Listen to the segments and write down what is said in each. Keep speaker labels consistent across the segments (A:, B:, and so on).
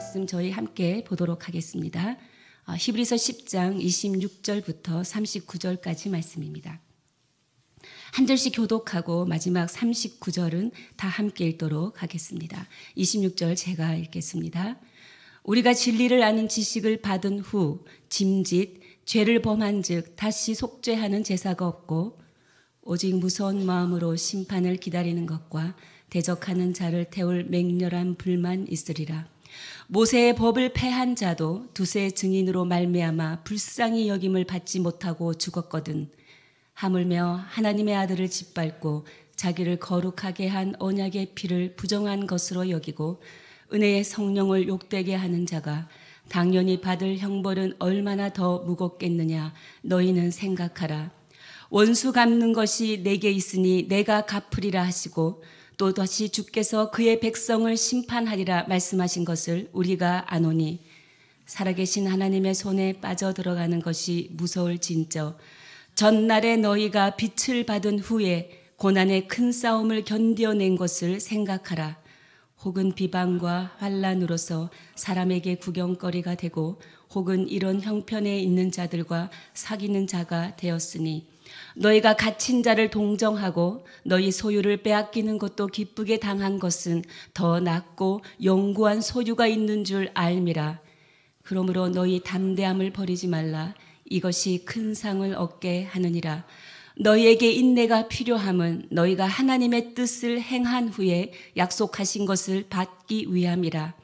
A: 말씀 저희 함께 보도록 하겠습니다. 히브리서 10장 26절부터 39절까지 말씀입니다. 한 절씩 교독하고 마지막 39절은 다 함께 읽도록 하겠습니다. 26절 제가 읽겠습니다. 우리가 진리를 아는 지식을 받은 후 짐짓 죄를 범한 즉 다시 속죄하는 제사가 없고 오직 무서운 마음으로 심판을 기다리는 것과 대적하는 자를 태울 맹렬한 불만 있으리라. 모세의 법을 패한 자도 두세 증인으로 말미암아 불쌍히 여김을 받지 못하고 죽었거든. 하물며 하나님의 아들을 짓밟고 자기를 거룩하게 한 언약의 피를 부정한 것으로 여기고 은혜의 성령을 욕되게 하는 자가 당연히 받을 형벌은 얼마나 더 무겁겠느냐 너희는 생각하라. 원수 갚는 것이 내게 있으니 내가 갚으리라 하시고 또 다시 주께서 그의 백성을 심판하리라 말씀하신 것을 우리가 아노니 살아계신 하나님의 손에 빠져들어가는 것이 무서울 진저 전날에 너희가 빛을 받은 후에 고난의 큰 싸움을 견뎌낸 것을 생각하라. 혹은 비방과 환난으로서 사람에게 구경거리가 되고 혹은 이런 형편에 있는 자들과 사귀는 자가 되었으니 너희가 갇힌 자를 동정하고 너희 소유를 빼앗기는 것도 기쁘게 당한 것은 더 낫고 영구한 소유가 있는 줄 알미라. 그러므로 너희 담대함을 버리지 말라. 이것이 큰 상을 얻게 하느니라. 너희에게 인내가 필요함은 너희가 하나님의 뜻을 행한 후에 약속하신 것을 받기 위함이라.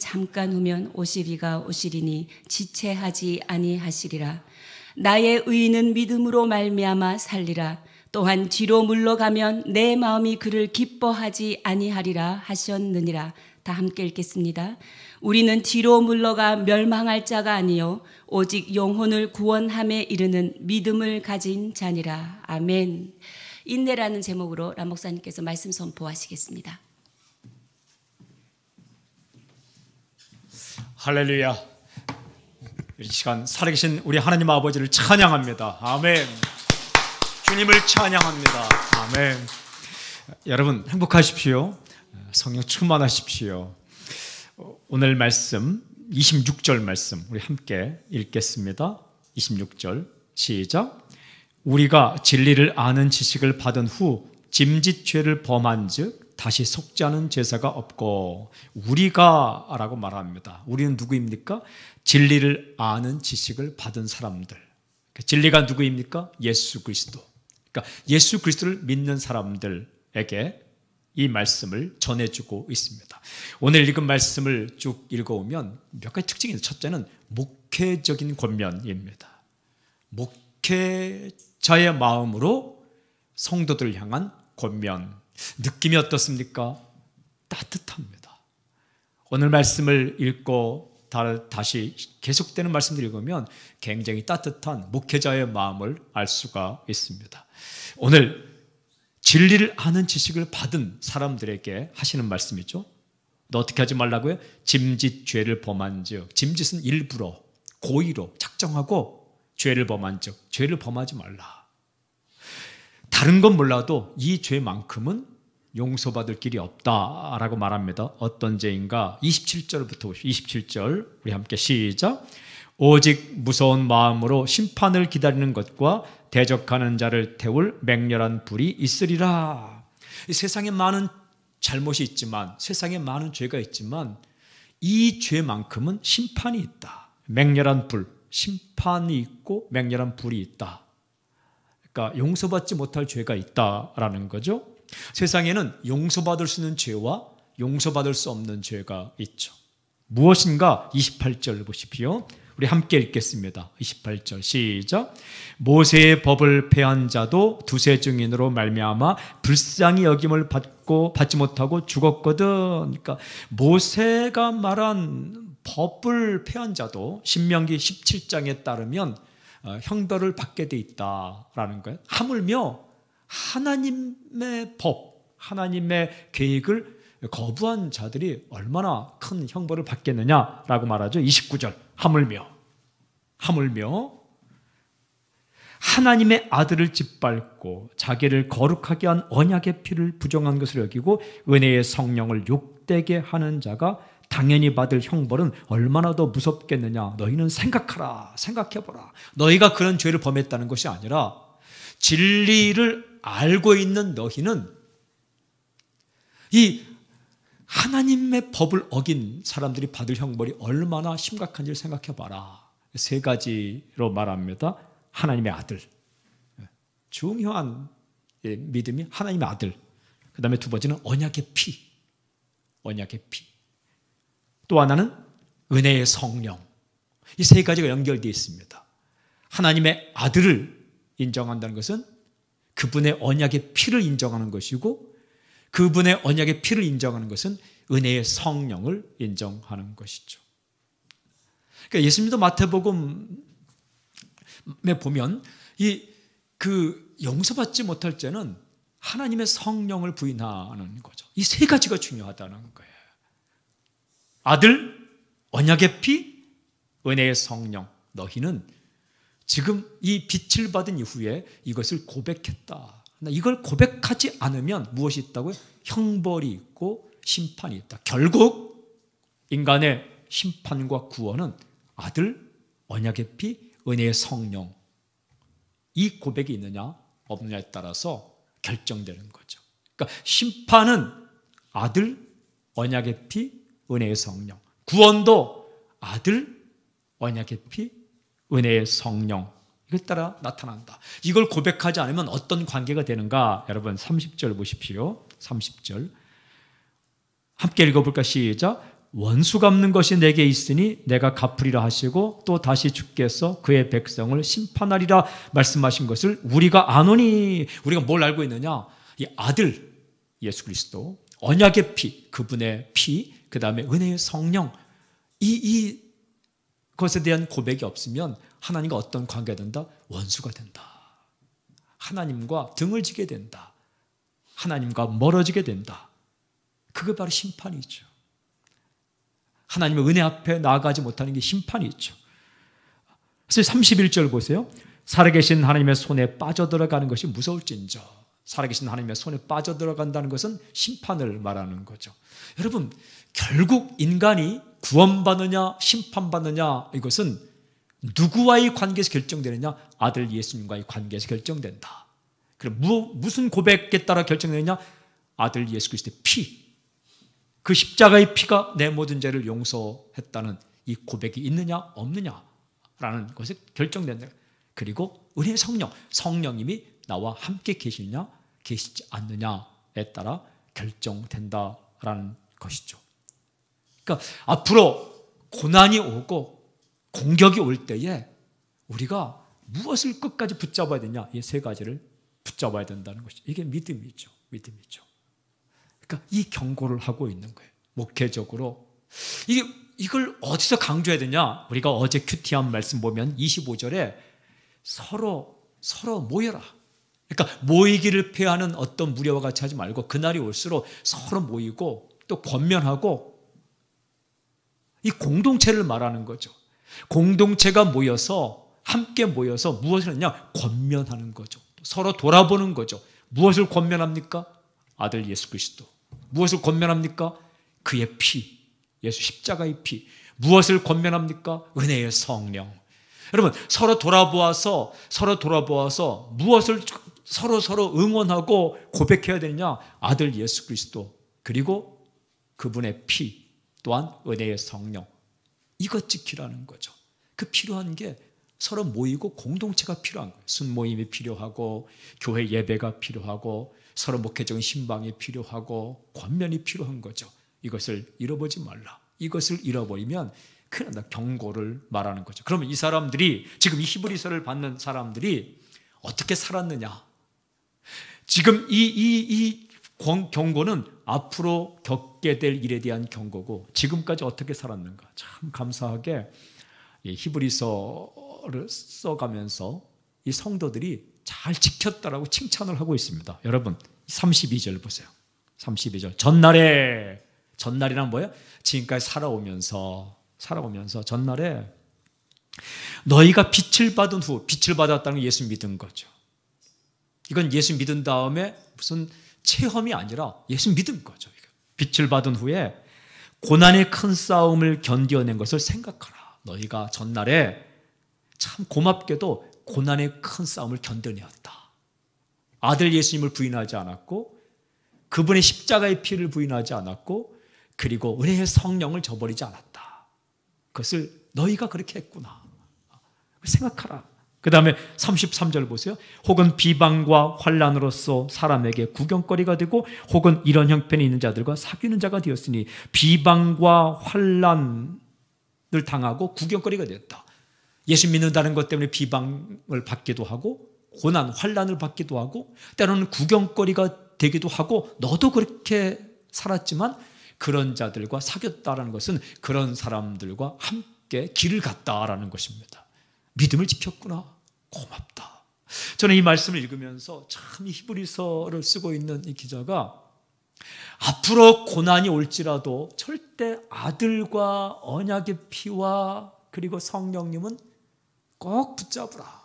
A: 잠깐 후면 오시리가 오시리니 지체하지 아니하시리라. 나의 의인은 믿음으로 말미암아 살리라. 또한 뒤로 물러가면 내 마음이 그를 기뻐하지 아니하리라 하셨느니라. 다 함께 읽겠습니다. 우리는 뒤로 물러가 멸망할 자가 아니요 오직 영혼을 구원함에 이르는 믿음을 가진 자니라. 아멘. 인내라는 제목으로 람 목사님께서 말씀 선포하시겠습니다.
B: 할렐루야. 이 시간 살아계신 우리 하나님 아버지를 찬양합니다. 아멘. 주님을 찬양합니다. 아멘. 여러분 행복하십시오. 성령 충만하십시오. 오늘 말씀 26절 말씀 우리 함께 읽겠습니다. 26절 시작. 우리가 진리를 아는 지식을 받은 후 짐짓 죄를 범한 즉 다시 속죄하는 제사가 없고 우리가 라고 말합니다. 우리는 누구입니까? 진리를 아는 지식을 받은 사람들. 진리가 누구입니까? 예수 그리스도. 그러니까 예수 그리스도를 믿는 사람들에게 이 말씀을 전해주고 있습니다. 오늘 읽은 말씀을 쭉 읽어오면 몇 가지 특징이 있습니다. 첫째는 목회적인 권면입니다. 목회자의 마음으로 성도들을 향한 권면. 느낌이 어떻습니까? 따뜻합니다. 오늘 말씀을 읽고 다시 계속되는 말씀을 읽으면 굉장히 따뜻한 목회자의 마음을 알 수가 있습니다. 오늘 진리를 아는 지식을 받은 사람들에게 하시는 말씀이죠. 너 어떻게 하지 말라고요? 짐짓 죄를 범한 즉, 짐짓은 일부러 고의로 작정하고 죄를 범한 즉, 죄를 범하지 말라. 다른 건 몰라도 이 죄만큼은 용서받을 길이 없다라고 말합니다. 어떤 죄인가? 27절부터 보시죠. 27절 우리 함께 시작. 오직 무서운 마음으로 심판을 기다리는 것과 대적하는 자를 태울 맹렬한 불이 있으리라. 이 세상에 많은 잘못이 있지만, 세상에 많은 죄가 있지만 이 죄만큼은 심판이 있다. 맹렬한 불, 심판이 있고 맹렬한 불이 있다. 그러니까 용서받지 못할 죄가 있다라는 거죠. 세상에는 용서받을 수 있는 죄와 용서받을 수 없는 죄가 있죠. 무엇인가? 28절 보십시오. 우리 함께 읽겠습니다. 28절 시작. 모세의 법을 패한 자도 두세 증인으로 말미암아 불쌍히 여김을 받지 못하고 죽었거든. 그러니까 모세가 말한 법을 패한 자도 신명기 17장에 따르면 형벌을 받게 돼 있다라는 거예요. 하물며 하나님의 법, 하나님의 계획을 거부한 자들이 얼마나 큰 형벌을 받겠느냐라고 말하죠. 29절 하물며 하나님의 아들을 짓밟고 자기를 거룩하게 한 언약의 피를 부정한 것을 여기고 은혜의 성령을 욕되게 하는 자가 당연히 받을 형벌은 얼마나 더 무섭겠느냐. 너희는 생각하라, 생각해보라. 너희가 그런 죄를 범했다는 것이 아니라 진리를 알고 있는 너희는 이 하나님의 법을 어긴 사람들이 받을 형벌이 얼마나 심각한지를 생각해봐라. 세 가지로 말합니다. 하나님의 아들, 중요한 믿음이 하나님의 아들. 그 다음에 두 번째는 언약의 피, 언약의 피. 또 하나는 은혜의 성령. 이 세 가지가 연결되어 있습니다. 하나님의 아들을 인정한다는 것은 그분의 언약의 피를 인정하는 것이고, 그분의 언약의 피를 인정하는 것은 은혜의 성령을 인정하는 것이죠. 그러니까 예수님도 마태복음에 보면 그 용서받지 못할 죄는 하나님의 성령을 부인하는 거죠. 이 세 가지가 중요하다는 거예요. 아들, 언약의 피, 은혜의 성령. 너희는 지금 이 빛을 받은 이후에 이것을 고백했다. 이걸 고백하지 않으면 무엇이 있다고요? 형벌이 있고 심판이 있다. 결국 인간의 심판과 구원은 아들, 언약의 피, 은혜의 성령. 이 고백이 있느냐 없느냐에 따라서 결정되는 거죠. 그러니까 심판은 아들, 언약의 피, 은혜의 성령. 구원도 아들, 언약의 피, 은혜의 성령. 이걸 따라 나타난다. 이걸 고백하지 않으면 어떤 관계가 되는가? 여러분 30절 보십시오. 30절 함께 읽어볼까? 시작. 원수 갚는 것이 내게 있으니 내가 갚으리라 하시고 또 다시 주께서 그의 백성을 심판하리라 말씀하신 것을 우리가 아노니. 우리가 뭘 알고 있느냐? 이 아들 예수 그리스도, 언약의 피, 그분의 피, 그 다음에 은혜의 성령. 이 것에 대한 고백이 없으면 하나님과 어떤 관계가 된다? 원수가 된다. 하나님과 등을 지게 된다. 하나님과 멀어지게 된다. 그게 바로 심판이죠. 하나님의 은혜 앞에 나아가지 못하는 게 심판이죠. 그래서 31절 보세요. 살아계신 하나님의 손에 빠져들어가는 것이 무서울진저. 살아계신 하나님의 손에 빠져들어간다는 것은 심판을 말하는 거죠. 여러분, 결국 인간이 구원받느냐 심판받느냐 이것은 누구와의 관계에서 결정되느냐? 아들 예수님과의 관계에서 결정된다. 그럼 무슨 고백에 따라 결정되느냐? 아들 예수 그리스도의 피, 그 십자가의 피가 내 모든 죄를 용서했다는 이 고백이 있느냐 없느냐라는 것에 결정된다. 그리고 은혜의 성령, 성령님이 나와 함께 계시느냐 계시지 않느냐에 따라 결정된다라는 것이죠. 그러니까 앞으로 고난이 오고 공격이 올 때에 우리가 무엇을 끝까지 붙잡아야 되냐? 이 세 가지를 붙잡아야 된다는 것이죠. 이게 믿음이죠. 믿음이죠. 그러니까 이 경고를 하고 있는 거예요. 목회적으로. 이걸 어디서 강조해야 되냐? 우리가 어제 큐티한 말씀 보면 25절에 서로 모여라. 그러니까 모이기를 패하는 어떤 무리와 같이 하지 말고 그날이 올수록 서로 모이고 또 권면하고 이 공동체를 말하는 거죠. 공동체가 모여서 함께 모여서 무엇을 하냐? 권면하는 거죠. 서로 돌아보는 거죠. 무엇을 권면합니까? 아들 예수 그리스도. 무엇을 권면합니까? 그의 피, 예수 십자가의 피. 무엇을 권면합니까? 은혜의 성령. 여러분, 서로 돌아보아서 무엇을 서로 응원하고 고백해야 되느냐? 아들 예수 그리스도, 그리고 그분의 피, 또한 은혜의 성령. 이것 지키라는 거죠. 그 필요한 게 서로 모이고 공동체가 필요한 거예요. 순모임이 필요하고 교회 예배가 필요하고 서로 목회적인 신방이 필요하고 권면이 필요한 거죠. 이것을 잃어버리지 말라. 이것을 잃어버리면 큰일 난다. 경고를 말하는 거죠. 그러면 이 사람들이, 지금 이 히브리서를 받는 사람들이 어떻게 살았느냐? 지금 이 경고는 앞으로 겪게 될 일에 대한 경고고, 지금까지 어떻게 살았는가? 참 감사하게 이 히브리서를 써가면서 이 성도들이 잘 지켰다라고 칭찬을 하고 있습니다. 여러분 32절 보세요. 32절. 전날이란 뭐예요? 지금까지 살아오면서 전날에 너희가 빛을 받은 후, 빛을 받았다는 게 예수 믿은 거죠. 이건 예수 믿은 다음에 무슨 체험이 아니라 예수 믿은 거죠. 빛을 받은 후에 고난의 큰 싸움을 견뎌낸 것을 생각하라. 너희가 전날에 참 고맙게도 고난의 큰 싸움을 견뎌내었다. 아들 예수님을 부인하지 않았고 그분의 십자가의 피를 부인하지 않았고 그리고 은혜의 성령을 저버리지 않았다. 그것을 너희가 그렇게 했구나. 생각하라. 그 다음에 33절 보세요. 혹은 비방과 환난으로서 사람에게 구경거리가 되고 혹은 이런 형편이 있는 자들과 사귀는 자가 되었으니 비방과 환난을 당하고 구경거리가 되었다. 예수 믿는다는 것 때문에 비방을 받기도 하고 고난, 환난을 받기도 하고 때로는 구경거리가 되기도 하고 너도 그렇게 살았지만 그런 자들과 사귀었다라는 것은 그런 사람들과 함께 길을 갔다라는 것입니다. 믿음을 지켰구나. 고맙다. 저는 이 말씀을 읽으면서 참 이 히브리서를 쓰고 있는 이 기자가 앞으로 고난이 올지라도 절대 아들과 언약의 피와 그리고 성령님은 꼭 붙잡으라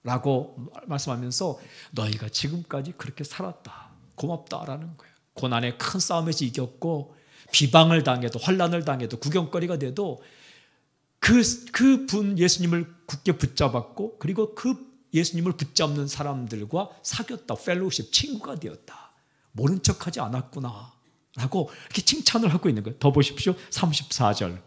B: 라고 말씀하면서 너희가 지금까지 그렇게 살았다. 고맙다라는 거예요. 고난의 큰 싸움에서 이겼고 비방을 당해도 환난을 당해도 구경거리가 돼도 그 예수님을 굳게 붙잡았고 그리고 그 예수님을 붙잡는 사람들과 사귀었다. 펠로우십, 친구가 되었다. 모른 척하지 않았구나 라고 이렇게 칭찬을 하고 있는 거예요. 더 보십시오. 34절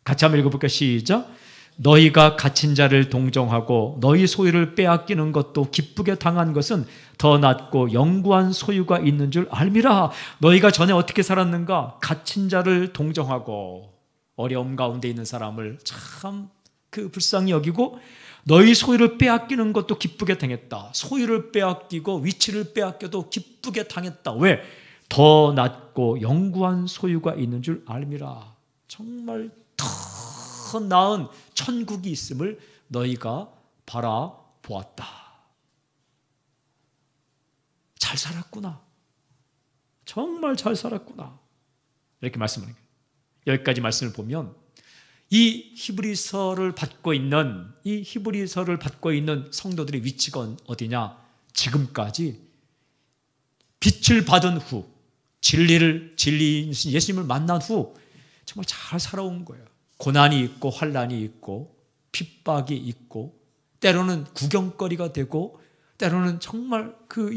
B: 같이 한번 읽어볼까요? 시작. 너희가 갇힌 자를 동정하고 너희 소유를 빼앗기는 것도 기쁘게 당한 것은 더 낫고 영구한 소유가 있는 줄 알미라. 너희가 전에 어떻게 살았는가? 갇힌 자를 동정하고 어려움 가운데 있는 사람을 참 불쌍히 여기고 너희 소유를 빼앗기는 것도 기쁘게 당했다. 소유를 빼앗기고 위치를 빼앗겨도 기쁘게 당했다. 왜? 더 낫고 영구한 소유가 있는 줄 알미라. 정말 더 나은 천국이 있음을 너희가 바라보았다. 잘 살았구나. 정말 잘 살았구나. 이렇게 말씀하는 거예요. 여기까지 말씀을 보면 이 히브리서를 받고 있는 성도들의 위치가 어디냐? 지금까지 빛을 받은 후 진리인 예수님을 만난 후 정말 잘 살아온 거예요. 고난이 있고 환난이 있고 핍박이 있고 때로는 구경거리가 되고 때로는 정말 그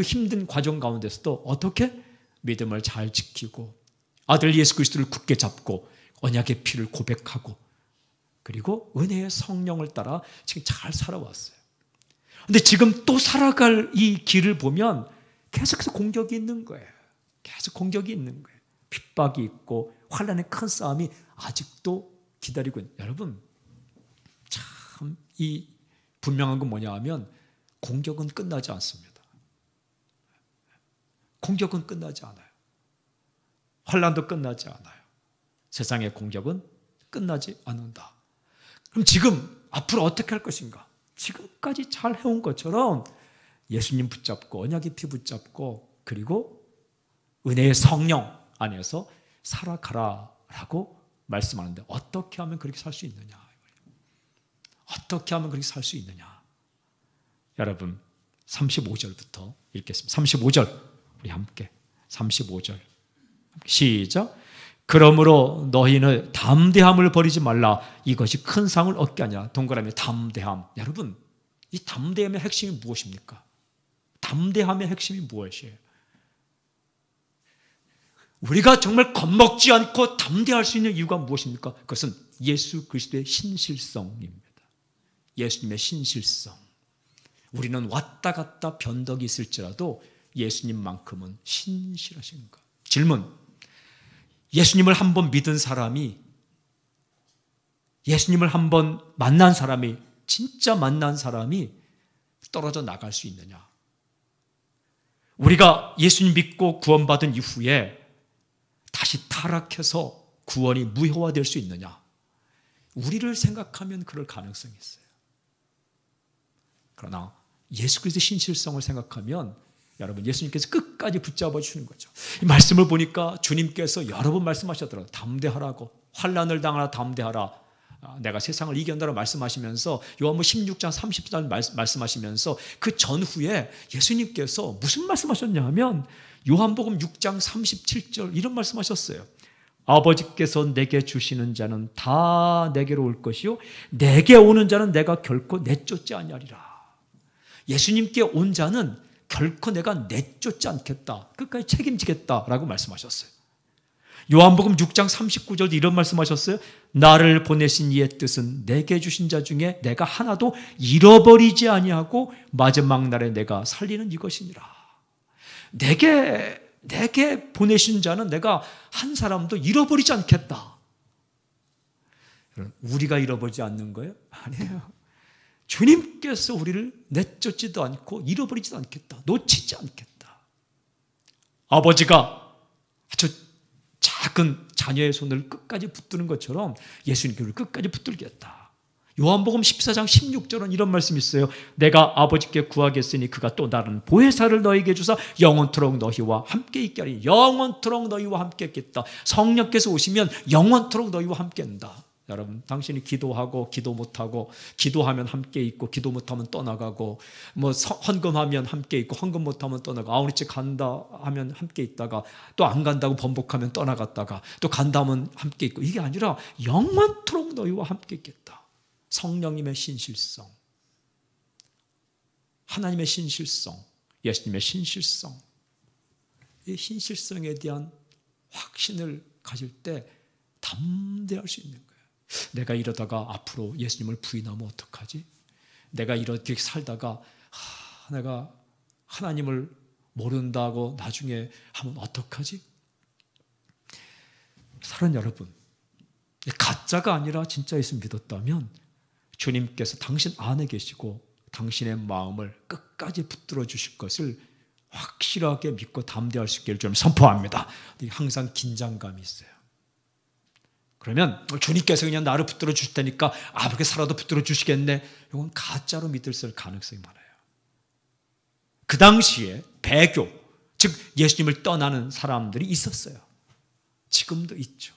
B: 힘든 과정 가운데서도 어떻게 믿음을 잘 지키고 아들 예수 그리스도를 굳게 잡고 언약의 피를 고백하고 그리고 은혜의 성령을 따라 지금 잘 살아왔어요. 그런데 지금 또 살아갈 이 길을 보면 계속해서 공격이 있는 거예요. 계속 공격이 있는 거예요. 핍박이 있고 환난의 큰 싸움이 아직도 기다리고 있는. 여러분 참 이 분명한 건 뭐냐 하면 공격은 끝나지 않습니다. 공격은 끝나지 않아요. 환난도 끝나지 않아요. 세상의 공격은 끝나지 않는다. 그럼 지금 앞으로 어떻게 할 것인가? 지금까지 잘 해온 것처럼 예수님 붙잡고 언약의 피 붙잡고 그리고 은혜의 성령 안에서 살아가라라고 말씀하는데 어떻게 하면 그렇게 살 수 있느냐? 어떻게 하면 그렇게 살 수 있느냐? 여러분 35절부터 읽겠습니다. 35절 우리 함께 35절 시작. 그러므로 너희는 담대함을 버리지 말라. 이것이 큰 상을 얻게 하냐. 동그라미 담대함. 여러분 이 담대함의 핵심이 무엇입니까? 담대함의 핵심이 무엇이에요? 우리가 정말 겁먹지 않고 담대할 수 있는 이유가 무엇입니까? 그것은 예수 그리스도의 신실성입니다. 예수님의 신실성. 우리는 왔다 갔다 변덕이 있을지라도 예수님만큼은 신실하신가? 질문. 예수님을 한번 믿은 사람이, 예수님을 한번 만난 사람이, 진짜 만난 사람이 떨어져 나갈 수 있느냐? 우리가 예수님 믿고 구원받은 이후에 다시 타락해서 구원이 무효화될 수 있느냐? 우리를 생각하면 그럴 가능성이 있어요. 그러나 예수 그리스도의 신실성을 생각하면 여러분 예수님께서 끝까지 붙잡아 주시는 거죠. 이 말씀을 보니까 주님께서 여러 번 말씀하셨더라고요. 담대하라고. 환난을 당하라 담대하라. 내가 세상을 이겨낸다고 말씀하시면서 요한복음 16장 30절 말씀하시면서 그 전후에 예수님께서 무슨 말씀하셨냐 하면 요한복음 6장 37절 이런 말씀하셨어요. 아버지께서 내게 주시는 자는 다 내게로 올 것이요 내게 오는 자는 내가 결코 내쫓지 아니하리라. 예수님께 온 자는 결코 내가 내쫓지 않겠다. 끝까지 책임지겠다라고 말씀하셨어요. 요한복음 6장 39절도 이런 말씀하셨어요. 나를 보내신 이의 뜻은 내게 주신 자 중에 내가 하나도 잃어버리지 아니하고 마지막 날에 내가 살리는 이것이니라. 내게 보내신 자는 내가 한 사람도 잃어버리지 않겠다. 우리가 잃어버리지 않는 거예요? 아니에요. 주님께서 우리를 내쫓지도 않고 잃어버리지도 않겠다. 놓치지 않겠다. 아버지가 아주 작은 자녀의 손을 끝까지 붙드는 것처럼 예수님께 우리를 끝까지 붙들겠다. 요한복음 14장 16절은 이런 말씀이 있어요. 내가 아버지께 구하겠으니 그가 또 다른 보혜사를 너희에게 주사 영원토록 너희와 함께 있게 하리니. 영원토록 너희와 함께 있겠다. 성령께서 오시면 영원토록 너희와 함께 한다. 여러분, 당신이 기도하고 기도 못하고, 기도하면 함께 있고 기도 못하면 떠나가고, 뭐 헌금하면 함께 있고 헌금 못하면 떠나가, 아우리집 간다 하면 함께 있다가 또 안 간다고 번복하면 떠나갔다가 또 간다 하면 함께 있고, 이게 아니라 영원토록 너희와 함께 있겠다. 성령님의 신실성, 하나님의 신실성, 예수님의 신실성, 이 신실성에 대한 확신을 가질 때 담대할 수 있는 거예요. 내가 이러다가 앞으로 예수님을 부인하면 어떡하지? 내가 이렇게 살다가 내가 하나님을 모른다고 나중에 하면 어떡하지? 사랑하는 여러분, 가짜가 아니라 진짜 예수 믿었다면 주님께서 당신 안에 계시고 당신의 마음을 끝까지 붙들어 주실 것을 확실하게 믿고 담대할 수 있기를 좀 선포합니다. 항상 긴장감이 있어요. 그러면 주님께서 그냥 나를 붙들어 주실 테니까 그렇게 살아도 붙들어 주시겠네. 이건 가짜로 믿을 가능성이 많아요. 그 당시에 배교, 즉 예수님을 떠나는 사람들이 있었어요. 지금도 있죠.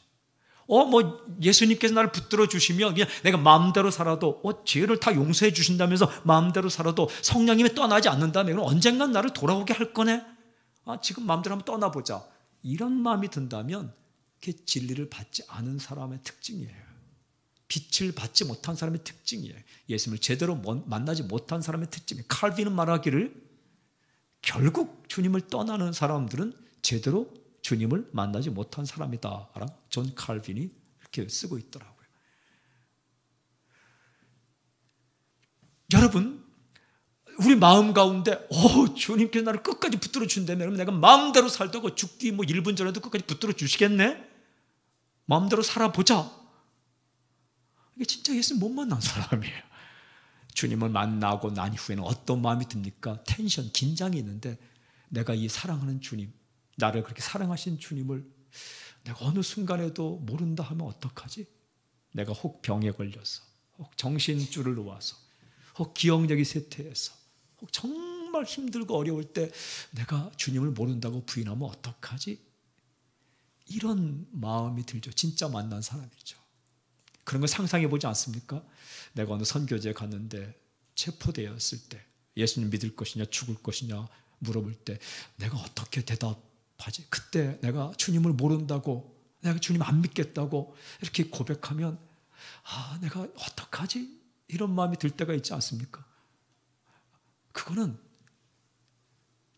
B: 예수님께서 나를 붙들어 주시면 그냥 내가 마음대로 살아도 죄를 다 용서해 주신다면서 마음대로 살아도 성령님이 떠나지 않는다면 언젠간 나를 돌아오게 할 거네. 지금 마음대로 한번 떠나보자. 이런 마음이 든다면 그게 진리를 받지 않은 사람의 특징이에요. 빛을 받지 못한 사람의 특징이에요. 예수님을 제대로 만나지 못한 사람의 특징이에요. 칼빈은 말하기를 결국 주님을 떠나는 사람들은 제대로 주님을 만나지 못한 사람이다. 존 칼빈이 이렇게 쓰고 있더라고요. 여러분, 우리 마음 가운데 주님께서 나를 끝까지 붙들어 준다면 내가 마음대로 살다가 죽기 1분 전에도 끝까지 붙들어 주시겠네? 마음대로 살아보자. 이게 진짜 예수님 못 만난 사람이에요. 주님을 만나고 난 후에는 어떤 마음이 듭니까? 텐션, 긴장이 있는데 내가 이 사랑하는 주님, 나를 그렇게 사랑하신 주님을 내가 어느 순간에도 모른다 하면 어떡하지? 내가 혹 병에 걸려서, 혹 정신줄을 놓아서, 혹 기억력이 쇠퇴해서, 혹 정말 힘들고 어려울 때 내가 주님을 모른다고 부인하면 어떡하지? 이런 마음이 들죠. 진짜 만난 사람이죠. 그런 걸 상상해 보지 않습니까? 내가 어느 선교지에 갔는데 체포되었을 때 예수님 믿을 것이냐 죽을 것이냐 물어볼 때 내가 어떻게 대답하지? 그때 내가 주님을 모른다고, 내가 주님 안 믿겠다고 이렇게 고백하면 내가 어떡하지? 이런 마음이 들 때가 있지 않습니까? 그거는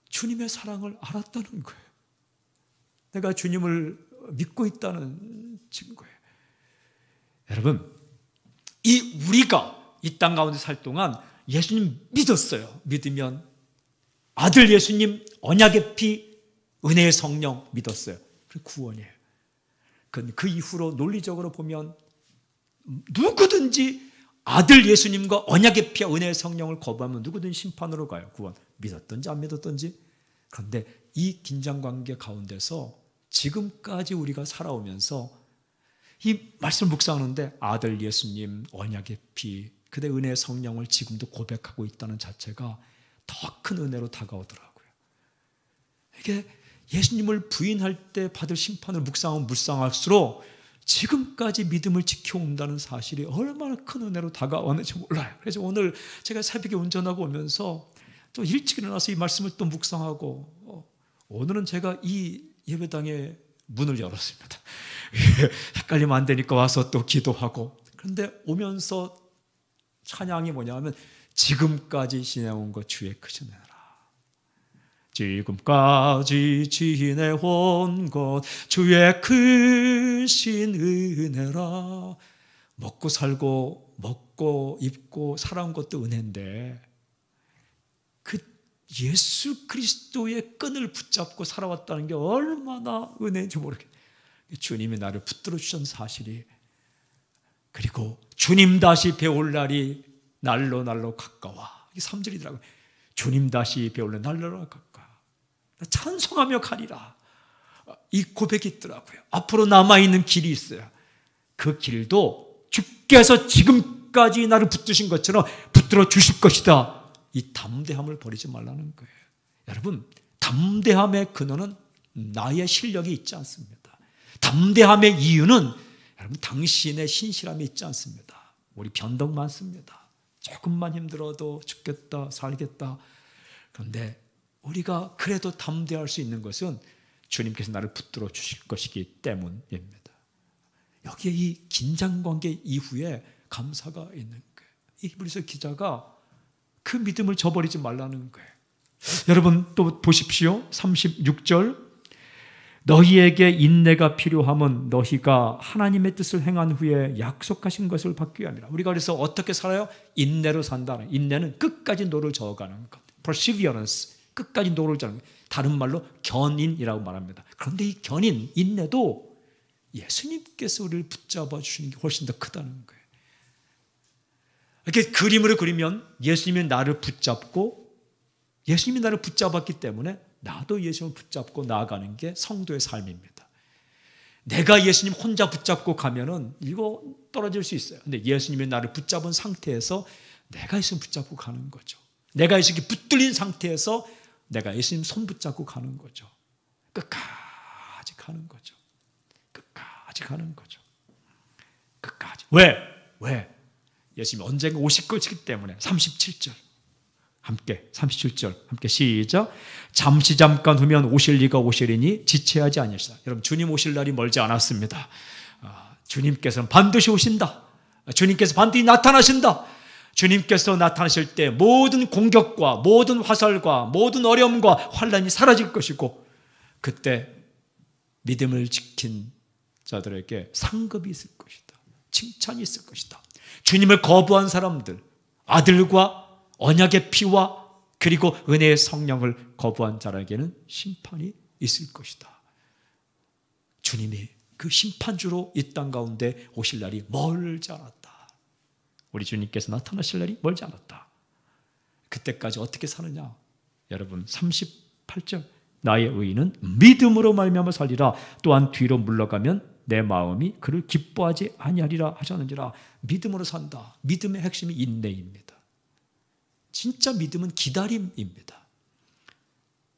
B: 주님의 사랑을 알았다는 거예요. 내가 주님을 믿고 있다는 증거예요. 여러분, 우리가 이 땅 가운데 살 동안 예수님 믿었어요. 믿으면 아들 예수님, 언약의 피, 은혜의 성령 믿었어요. 그게 구원이에요. 그 이후로 논리적으로 보면 누구든지 아들 예수님과 언약의 피와 은혜의 성령을 거부하면 누구든 심판으로 가요. 구원. 믿었든지 안 믿었든지. 그런데 이 긴장관계 가운데서 지금까지 우리가 살아오면서 이 말씀을 묵상하는데 아들 예수님, 언약의 피, 그대 은혜의 성령을 지금도 고백하고 있다는 자체가 더 큰 은혜로 다가오더라고요. 이게 예수님을 부인할 때 받을 심판을 묵상하면 묵상할수록 지금까지 믿음을 지켜온다는 사실이 얼마나 큰 은혜로 다가오는지 몰라요. 그래서 오늘 제가 새벽에 운전하고 오면서 또 일찍 일어나서 이 말씀을 또 묵상하고 오늘은 제가 이 예배당의 문을 열었습니다. 헷갈리면 안 되니까 와서 또 기도하고. 그런데 오면서 찬양이 뭐냐면 지금까지 지내온 것 주의 크신 은혜라. 지금까지 지내온 것 주의 크신 은혜라. 먹고 살고 먹고 입고 살아온 것도 은혜인데 그 예수 그리스도의 끈을 붙잡고 살아왔다는 게 얼마나 은혜인지 모르겠어요. 주님이 나를 붙들어 주신 사실이, 그리고 주님 다시 배울 날이 날로 가까워. 이게 3절이더라고요. 주님 다시 배울 날 날로 가까워. 찬송하며 가리라. 이 고백이 있더라고요. 앞으로 남아있는 길이 있어요. 그 길도 주께서 지금까지 나를 붙드신 것처럼 붙들어 주실 것이다. 이 담대함을 버리지 말라는 거예요. 여러분, 담대함의 근원은 나의 실력이 있지 않습니다. 담대함의 이유는 여러분 당신의 신실함이 있지 않습니다. 우리 변덕 많습니다. 조금만 힘들어도 죽겠다 살겠다. 그런데 우리가 그래도 담대할 수 있는 것은 주님께서 나를 붙들어 주실 것이기 때문입니다. 여기에 이 긴장관계 이후에 감사가 있는 거예요. 이 히브리서 기자가 그 믿음을 저버리지 말라는 거예요. 여러분 또 보십시오. 36절, 너희에게 인내가 필요함은 너희가 하나님의 뜻을 행한 후에 약속하신 것을 받기 위함이라. 우리가 그래서 어떻게 살아요? 인내로 산다는, 인내는 끝까지 노를 저어가는 것, perseverance, 끝까지 노를 저어가는 것, 다른 말로 견인이라고 말합니다. 그런데 이 견인, 인내도 예수님께서 우리를 붙잡아 주시는 게 훨씬 더 크다는 거예요. 이렇게 그림으로 그리면 예수님이 나를 붙잡고, 예수님이 나를 붙잡았기 때문에 나도 예수님을 붙잡고 나아가는 게 성도의 삶입니다. 내가 예수님 혼자 붙잡고 가면은 이거 떨어질 수 있어요. 근데 예수님이 나를 붙잡은 상태에서 내가 예수님 붙잡고 가는 거죠. 내가 예수님께 붙들린 상태에서 내가 예수님 손 붙잡고 가는 거죠. 끝까지 가는 거죠. 끝까지 가는 거죠. 끝까지. 왜? 예수님이 언젠가 오실 것이기 때문에. 37절 함께, 37절 함께 시작. 잠시 잠깐 후면 오실 이가 오시리니 지체하지 아니하시다. 여러분, 주님 오실 날이 멀지 않았습니다. 주님께서는 반드시 오신다. 주님께서 반드시 나타나신다. 주님께서 나타나실 때 모든 공격과 모든 화살과 모든 어려움과 환난이 사라질 것이고, 그때 믿음을 지킨 자들에게 상급이 있을 것이다. 칭찬이 있을 것이다. 주님을 거부한 사람들, 아들과 언약의 피와 그리고 은혜의 성령을 거부한 자에게는 심판이 있을 것이다. 주님이 그 심판주로 이 땅 가운데 오실 날이 멀지 않았다. 우리 주님께서 나타나실 날이 멀지 않았다. 그때까지 어떻게 사느냐? 여러분, 38절, 나의 의인은 믿음으로 말미암아 살리라. 또한 뒤로 물러가면 내 마음이 그를 기뻐하지 아니하리라 하셨느니라. 믿음으로 산다. 믿음의 핵심이 인내입니다. 진짜 믿음은 기다림입니다.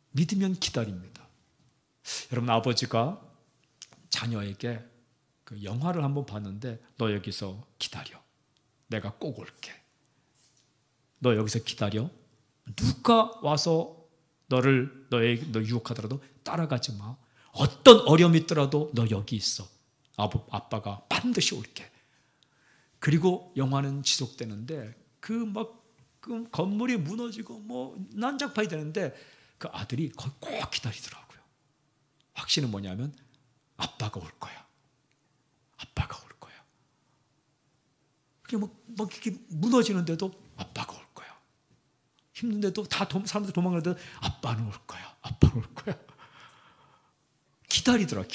B: 믿으면 기다립니다. 여러분, 아버지가 자녀에게 그 영화를 한번 봤는데, 너 여기서 기다려. 내가 꼭 올게. 너 여기서 기다려. 누가 와서 너 유혹하더라도 따라가지 마. 어떤 어려움이 있더라도 너 여기 있어. 아빠가 반드시 올게. 그리고 영화는 지속되는데 그 건물이 무너지고 난장판이 되는데 그 아들이 거기 꼭 기다리더라고요. 확신은 뭐냐면 아빠가 올 거야. 아빠가 올 거야. 그게 이렇게 무너지는데도 아빠가 올 거야. 힘든데도 사람들 도망가는데도 아빠는 올 거야. 아빠는 올 거야. 기다리더라고요.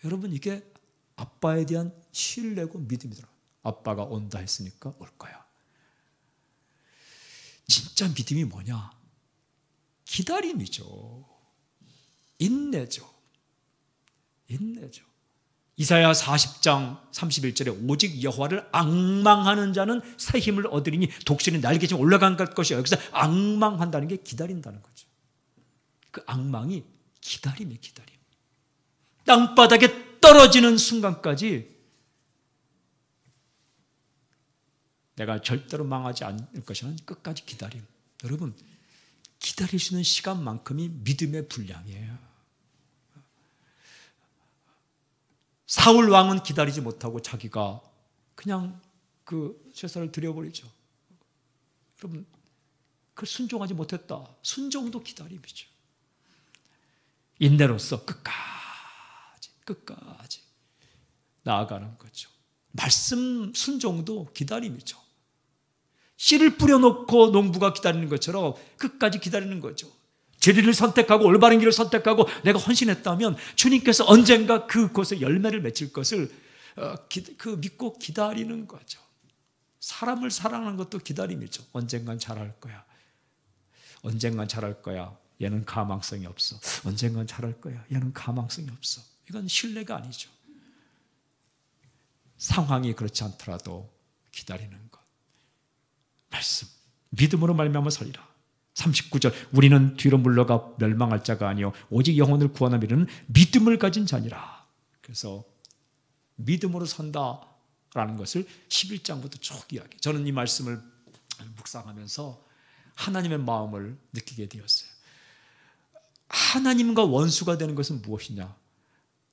B: 여러분, 이게 아빠에 대한 신뢰고 믿음이더라고요. 아빠가 온다 했으니까 올 거야. 진짜 믿음이 뭐냐? 기다림이죠. 인내죠. 이사야 40장 31절에 오직 여호와를 앙망하는 자는 새 힘을 얻으리니 독수리 날개처럼 올라간 것이요. 여기서 앙망한다는 게 기다린다는 거죠. 그 앙망이 기다림이에요. 기다림. 땅바닥에 떨어지는 순간까지 내가 절대로 망하지 않을 것이라는 끝까지 기다림. 여러분, 기다리시는 시간만큼이 믿음의 분량이에요. 사울 왕은 기다리지 못하고 자기가 그냥 그 제사를 드려버리죠. 여러분, 그 순종하지 못했다. 순종도 기다림이죠. 인내로서 끝까지 나아가는 거죠. 말씀 순종도 기다림이죠. 씨를 뿌려놓고 농부가 기다리는 것처럼 끝까지 기다리는 거죠. 진리를 선택하고 올바른 길을 선택하고 내가 헌신했다면 주님께서 언젠가 그곳에 열매를 맺힐 것을 믿고 기다리는 거죠. 사람을 사랑하는 것도 기다림이죠. 언젠간 잘할 거야. 언젠간 잘할 거야. 얘는 가망성이 없어. 언젠간 잘할 거야. 얘는 가망성이 없어. 이건 신뢰가 아니죠. 상황이 그렇지 않더라도 기다리는 것. 말씀. 믿음으로 말미암아 살리라. 39절. 우리는 뒤로 물러가 멸망할 자가 아니요 오직 영혼을 구원하며 이르는 믿음을 가진 자니라. 그래서 믿음으로 산다라는 것을 11장부터 쭉 이야기. 저는 이 말씀을 묵상하면서 하나님의 마음을 느끼게 되었어요. 하나님과 원수가 되는 것은 무엇이냐?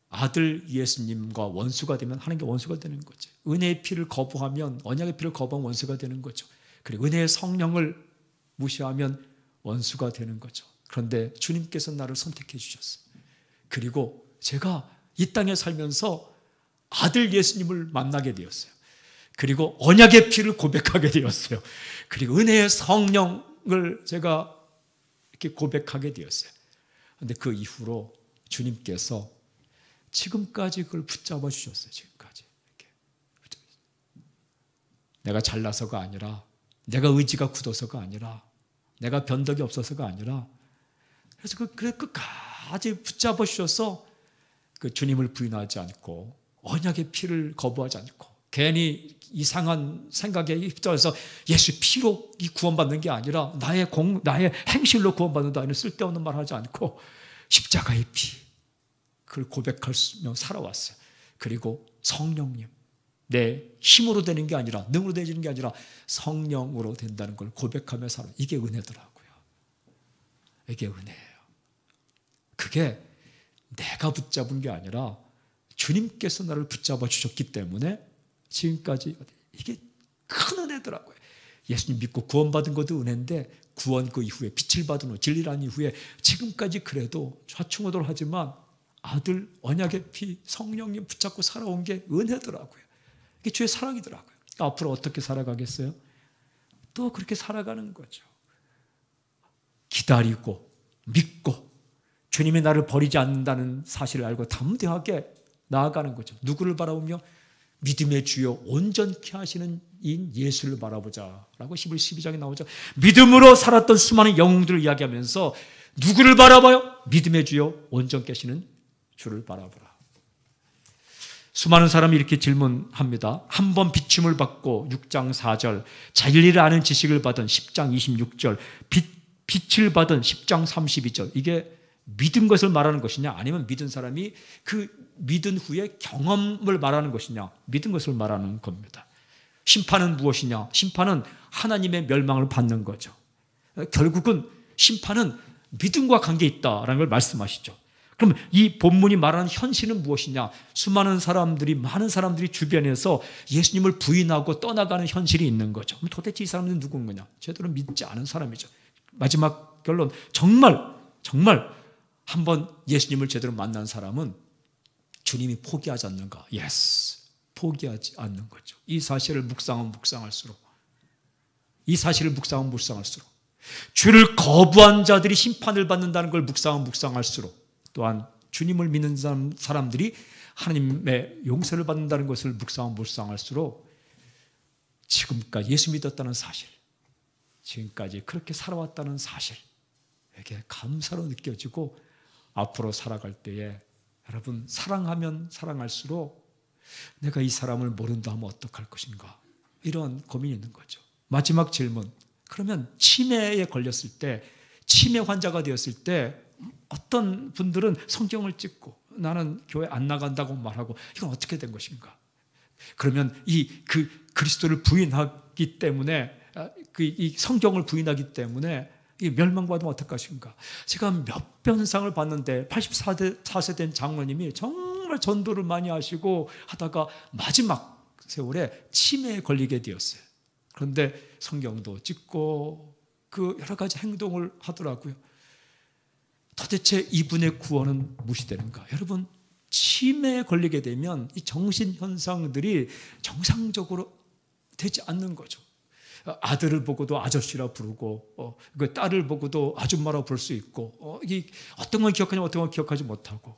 B: 아들 예수님과 원수가 되면 하나님과 원수가 되는 거죠. 은혜의 피를 거부하면, 언약의 피를 거부하면 원수가 되는 거죠. 그리고 은혜의 성령을 무시하면 원수가 되는 거죠. 그런데 주님께서 나를 선택해 주셨어요. 그리고 제가 이 땅에 살면서 아들 예수님을 만나게 되었어요. 그리고 언약의 피를 고백하게 되었어요. 그리고 은혜의 성령을 제가 이렇게 고백하게 되었어요. 그런데 그 이후로 주님께서 지금까지 그걸 붙잡아 주셨어요. 지금까지. 이렇게. 내가 잘나서가 아니라, 내가 의지가 굳어서가 아니라, 내가 변덕이 없어서가 아니라, 그래서 그래 끝까지 붙잡아 주셔서 그 주님을 부인하지 않고 언약의 피를 거부하지 않고 괜히 이상한 생각에 휩싸여서 예수 피로 구원받는 게 아니라 나의 행실로 구원받는다 이런 쓸데없는 말 하지 않고 십자가의 피 그걸 고백하며 살아왔어요. 그리고 성령님, 내 힘으로 되는 게 아니라 능으로 되는 게 아니라 성령으로 된다는 걸 고백하며 살아. 이게 은혜더라고요. 이게 은혜예요. 그게 내가 붙잡은 게 아니라 주님께서 나를 붙잡아 주셨기 때문에 지금까지 이게 큰 은혜더라고요. 예수님 믿고 구원받은 것도 은혜인데 구원 그 이후에 빛을 받은 후 진리란 이후에 지금까지 그래도 좌충우돌 하지만 아들 언약의 피 성령님 붙잡고 살아온 게 은혜더라고요. 이게 주의 사랑이더라고요. 앞으로 어떻게 살아가겠어요? 또 그렇게 살아가는 거죠. 기다리고 믿고 주님이 나를 버리지 않는다는 사실을 알고 담대하게 나아가는 거죠. 누구를 바라보며 믿음의 주요 온전케 하시는 인 예수를 바라보자 라고 12장에 나오죠. 믿음으로 살았던 수많은 영웅들을 이야기하면서 누구를 바라봐요? 믿음의 주요 온전케 하시는 주를 바라보라. 수많은 사람이 이렇게 질문합니다. 한 번 비춤을 받고 6장 4절, 진리를 아는 지식을 받은 10장 26절, 빛을 받은 10장 32절. 이게 믿은 것을 말하는 것이냐 아니면 믿은 사람이 그 믿은 후에 경험을 말하는 것이냐, 믿은 것을 말하는 겁니다. 심판은 무엇이냐? 심판은 하나님의 멸망을 받는 거죠. 결국은 심판은 믿음과 관계 있다라는 걸 말씀하시죠. 그럼 이 본문이 말하는 현실은 무엇이냐? 수많은 사람들이, 많은 사람들이 주변에서 예수님을 부인하고 떠나가는 현실이 있는 거죠. 그럼 도대체 이 사람들은 누군 거냐? 제대로 믿지 않은 사람이죠. 마지막 결론, 정말 한번 예수님을 제대로 만난 사람은 주님이 포기하지 않는가? 예스, 포기하지 않는 거죠. 이 사실을 묵상하면 묵상할수록, 주를 거부한 자들이 심판을 받는다는 걸 묵상하면 묵상할수록, 또한 주님을 믿는 사람들이 하나님의 용서를 받는다는 것을 묵상하면 묵상할수록 지금까지 예수 믿었다는 사실, 지금까지 그렇게 살아왔다는 사실, 이게 감사로 느껴지고 앞으로 살아갈 때에 여러분 사랑하면 사랑할수록 내가 이 사람을 모른다 하면 어떡할 것인가, 이런 고민이 있는 거죠. 마지막 질문, 그러면 치매에 걸렸을 때, 치매 환자가 되었을 때 어떤 분들은 성경을 찍고 나는 교회 안 나간다고 말하고, 이건 어떻게 된 것인가? 그러면 그 그리스도를 부인하기 때문에, 이 성경을 부인하기 때문에 이 멸망받으면 어떡하신가? 제가 몇 변상을 봤는데 84세 된 장로님이 정말 전도를 많이 하시고 하다가 마지막 세월에 치매에 걸리게 되었어요. 그런데 성경도 찍고 그 여러 가지 행동을 하더라고요. 도대체 이분의 구원은 무엇이 되는가? 여러분, 치매에 걸리게 되면 이 정신 현상들이 정상적으로 되지 않는 거죠. 아들을 보고도 아저씨라 부르고, 그 딸을 보고도 아줌마라 부를 수 있고, 어떤 건 기억하냐, 어떤 건 기억하지 못하고.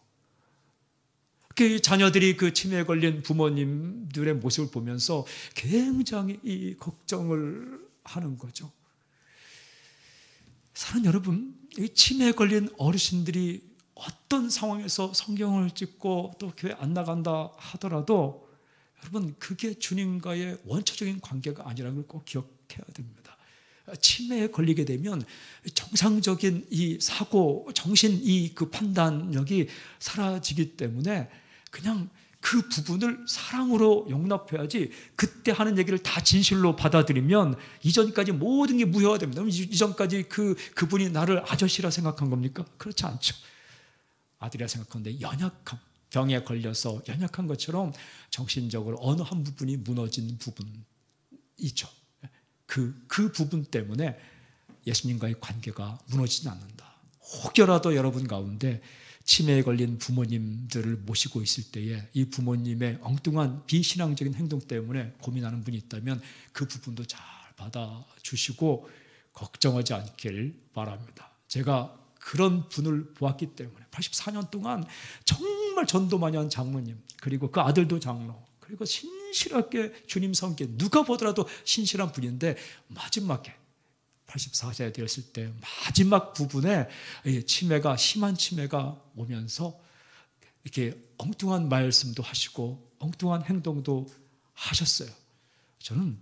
B: 그 자녀들이 그 치매에 걸린 부모님들의 모습을 보면서 굉장히 이 걱정을 하는 거죠. 사랑하는 여러분, 이 치매에 걸린 어르신들이 어떤 상황에서 성경을 찍고 또 교회 안 나간다 하더라도 여러분, 그게 주님과의 원초적인 관계가 아니라는 걸 꼭 기억해야 됩니다. 치매에 걸리게 되면 정상적인 이 사고, 정신 그 판단력이 사라지기 때문에 그냥 그 부분을 사랑으로 용납해야지, 그때 하는 얘기를 다 진실로 받아들이면 이전까지 모든 게 무효화됩니다. 이전까지 그분이 나를 아저씨라 생각한 겁니까? 그렇지 않죠. 아들이라 생각하는데 연약함, 병에 걸려서 연약한 것처럼 정신적으로 어느 한 부분이 무너진 부분이죠. 그 부분 때문에 예수님과의 관계가 무너지지 않는다. 혹여라도 여러분 가운데 치매에 걸린 부모님들을 모시고 있을 때에 이 부모님의 엉뚱한 비신앙적인 행동 때문에 고민하는 분이 있다면 그 부분도 잘 받아주시고 걱정하지 않길 바랍니다. 제가 그런 분을 보았기 때문에 84년 동안 정말 전도 많이 한 장로님, 그리고 그 아들도 장로, 그리고 신실하게 주님 섬긴, 누가 보더라도 신실한 분인데 마지막에 84세 되었을 때 마지막 부분에 치매가, 심한 치매가 오면서 이렇게 엉뚱한 말씀도 하시고 엉뚱한 행동도 하셨어요. 저는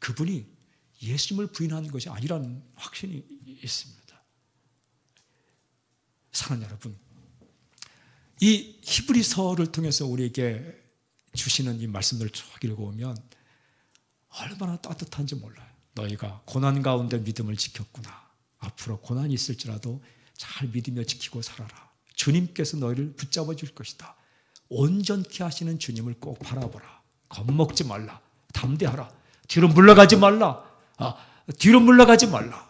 B: 그분이 예수님을 부인하는 것이 아니라는 확신이 있습니다. 사랑하는 여러분, 이 히브리서를 통해서 우리에게 주시는 이 말씀들을 쭉 읽어보면 얼마나 따뜻한지 몰라요. 너희가 고난 가운데 믿음을 지켰구나. 앞으로 고난이 있을지라도 잘 믿으며 지키고 살아라. 주님께서 너희를 붙잡아 줄 것이다. 온전케 하시는 주님을 꼭 바라보라. 겁먹지 말라. 담대하라. 뒤로 물러가지 말라. 뒤로 물러가지 말라.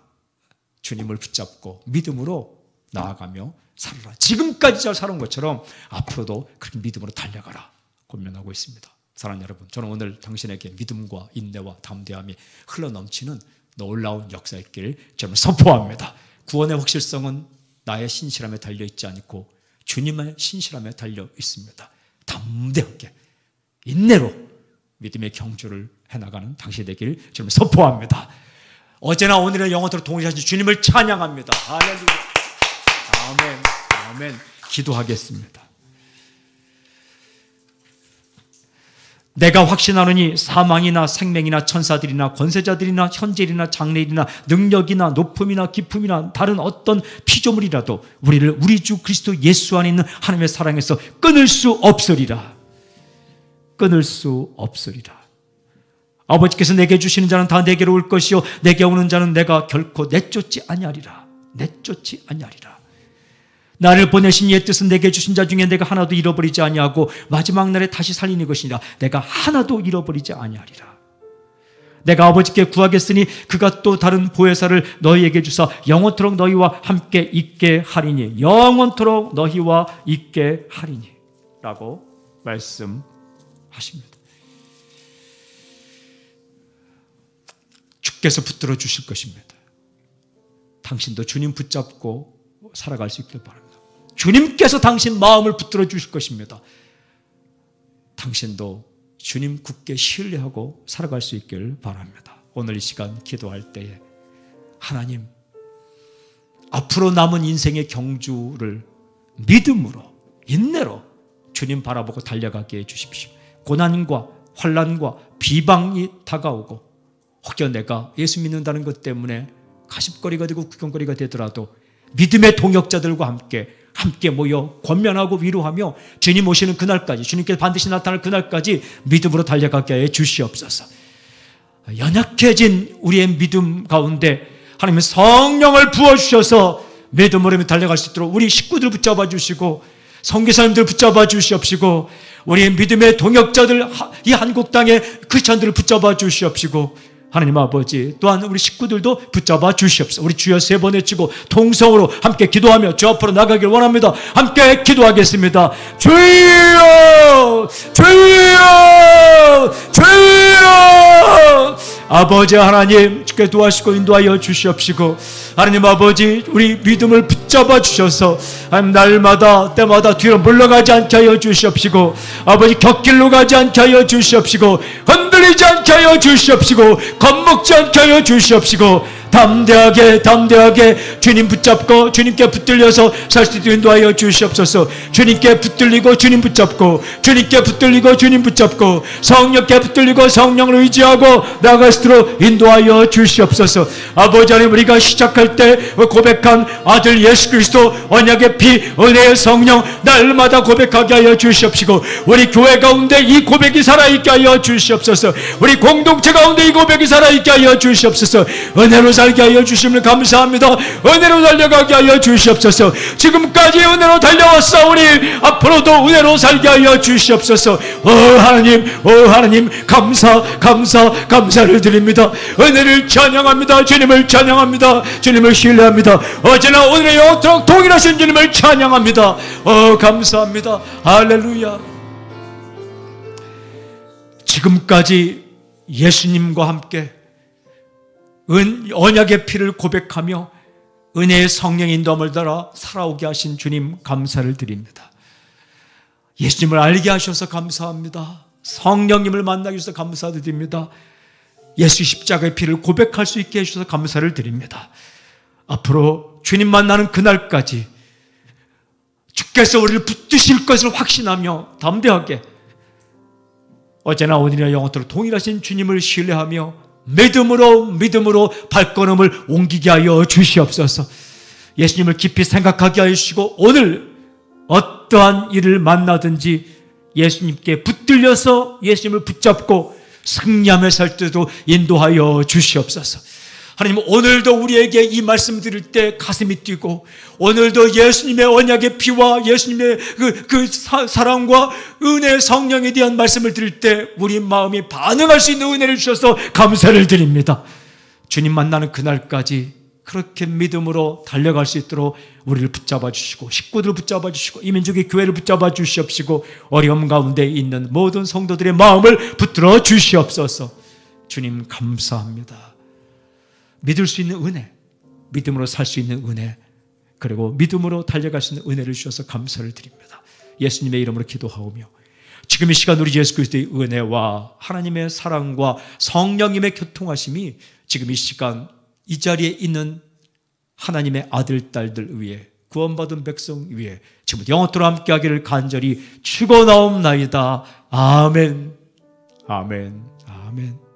B: 주님을 붙잡고 믿음으로 나아가며 살아라. 지금까지 잘 살아온 것처럼 앞으로도 그렇게 믿음으로 달려가라. 권면하고 있습니다. 사랑하는 여러분, 저는 오늘 당신에게 믿음과 인내와 담대함이 흘러넘치는 놀라운 역사의 길 저는 선포합니다. 구원의 확실성은 나의 신실함에 달려있지 않고 주님의 신실함에 달려 있습니다. 담대하게 인내로 믿음의 경주를 해나가는 당신이 되길 저는 선포합니다. 어제나 오늘은 영원토록 동일하신 주님을 찬양합니다. 할렐루야. 아멘. 아멘. 기도하겠습니다. 내가 확신하노니 사망이나 생명이나 천사들이나 권세자들이나 현재일이나 장래일이나 능력이나 높음이나 깊음이나 다른 어떤 피조물이라도 우리를 우리 주 그리스도 예수 안에 있는 하나님의 사랑에서 끊을 수 없으리라. 끊을 수 없으리라. 아버지께서 내게 주시는 자는 다 내게로 올 것이요 내게 오는 자는 내가 결코 내쫓지 아니하리라. 내쫓지 아니하리라. 나를 보내신 이의 뜻은 내게 주신 자 중에 내가 하나도 잃어버리지 아니하고 마지막 날에 다시 살리는 것이니라. 내가 하나도 잃어버리지 아니하리라. 내가 아버지께 구하겠으니 그가 또 다른 보혜사를 너희에게 주사 영원토록 너희와 함께 있게 하리니. 영원토록 너희와 있게 하리니 라고 말씀하십니다. 주께서 붙들어 주실 것입니다. 당신도 주님 붙잡고 살아갈 수 있길 바랍니다. 주님께서 당신 마음을 붙들어 주실 것입니다. 당신도 주님 굳게 신뢰하고 살아갈 수 있길 바랍니다. 오늘 이 시간 기도할 때에 하나님, 앞으로 남은 인생의 경주를 믿음으로 인내로 주님 바라보고 달려가게 해주십시오. 고난과 환난과 비방이 다가오고 혹여 내가 예수 믿는다는 것 때문에 가십거리가 되고 구경거리가 되더라도 믿음의 동역자들과 함께 모여 권면하고 위로하며 주님 오시는 그날까지, 주님께서 반드시 나타날 그날까지 믿음으로 달려가게 해 주시옵소서. 연약해진 우리의 믿음 가운데 하나님은 성령을 부어주셔서 믿음으로 달려갈 수 있도록 우리 식구들 붙잡아 주시고 선교사님들 붙잡아 주시옵시고 우리 믿음의 동역자들, 이 한국 땅의 크리스찬들을 붙잡아 주시옵시고 하나님 아버지 또한 우리 식구들도 붙잡아 주시옵소서. 우리 주여 세 번 외치고 통성으로 함께 기도하며 주 앞으로 나가길 원합니다. 함께 기도하겠습니다. 주여 주여 주여 아버지 하나님 주께 도와주시고 인도하여 주시옵시고 하나님 아버지 우리 믿음을 붙잡아 주셔서 하나님 날마다 때마다 뒤로 물러가지 않게 하여 주시옵시고 아버지 곁길로 가지 않게 하여 주시옵시고 흔들리지 않게 하여 주시옵시고 겁먹지 않게 하여 주시옵시고 담대하게 주님 붙잡고 주님께 붙들려서 살 수 있도록 인도하여 주시옵소서. 주님께 붙들리고 주님 붙잡고 주님께 붙들리고 주님 붙잡고 성령께 붙들리고 성령을 의지하고 나아갈 수 있도록 인도하여 주시옵소서. 아버지 하나님 우리가 시작할 때 고백한 아들 예수 그리스도 언약의 피 은혜의 성령 날마다 고백하게 하여 주시옵시고 우리 교회 가운데 이 고백이 살아있게 하여 주시옵소서. 우리 공동체 가운데 이 고백이 살아있게 하여 주시옵소서. 은혜로 살게 하여 주심을 감사합니다. 은혜로 달려가게 하여 주시옵소서. 지금까지 은혜로 달려왔사오니 앞으로도 은혜로 살게 하여 주시옵소서. 하나님 감사를 드립니다. 은혜를 찬양합니다. 주님을 찬양합니다. 주님을 신뢰합니다. 어제나 오늘의 영원토록 동일하신 주님을 찬양합니다. 감사합니다. 할렐루야. 지금까지 예수님과 함께 언약의 피를 고백하며 은혜의 성령 인도함을 따라 살아오게 하신 주님 감사를 드립니다. 예수님을 알게 하셔서 감사합니다. 성령님을 만나게 해주셔서 감사드립니다. 예수 십자가의 피를 고백할 수 있게 해주셔서 감사를 드립니다. 앞으로 주님 만나는 그날까지 주께서 우리를 붙드실 것을 확신하며 담대하게 어제나 오늘이나 영원토록 동일하신 주님을 신뢰하며 믿음으로 발걸음을 옮기게 하여 주시옵소서. 예수님을 깊이 생각하게 하여 주시고 오늘 어떠한 일을 만나든지 예수님께 붙들려서 예수님을 붙잡고 승리하며 살 때도 인도하여 주시옵소서. 하나님 오늘도 우리에게 이 말씀 드릴 때 가슴이 뛰고 오늘도 예수님의 언약의 피와 예수님의 사랑과 은혜의 성령에 대한 말씀을 드릴 때 우리 마음이 반응할 수 있는 은혜를 주셔서 감사를 드립니다. 주님 만나는 그날까지 그렇게 믿음으로 달려갈 수 있도록 우리를 붙잡아 주시고 식구들을 붙잡아 주시고 이 민족의 교회를 붙잡아 주시옵시고 어려움 가운데 있는 모든 성도들의 마음을 붙들어 주시옵소서. 주님 감사합니다. 믿을 수 있는 은혜, 믿음으로 살 수 있는 은혜, 그리고 믿음으로 달려갈 수 있는 은혜를 주셔서 감사를 드립니다. 예수님의 이름으로 기도하오며 지금 이 시간 우리 예수 그리스도의 은혜와 하나님의 사랑과 성령님의 교통하심이 지금 이 시간 이 자리에 있는 하나님의 아들, 딸들 위해 구원받은 백성 위해 지금 영원토록 함께하기를 간절히 축원하옵나이다. 아멘. 아멘. 아멘.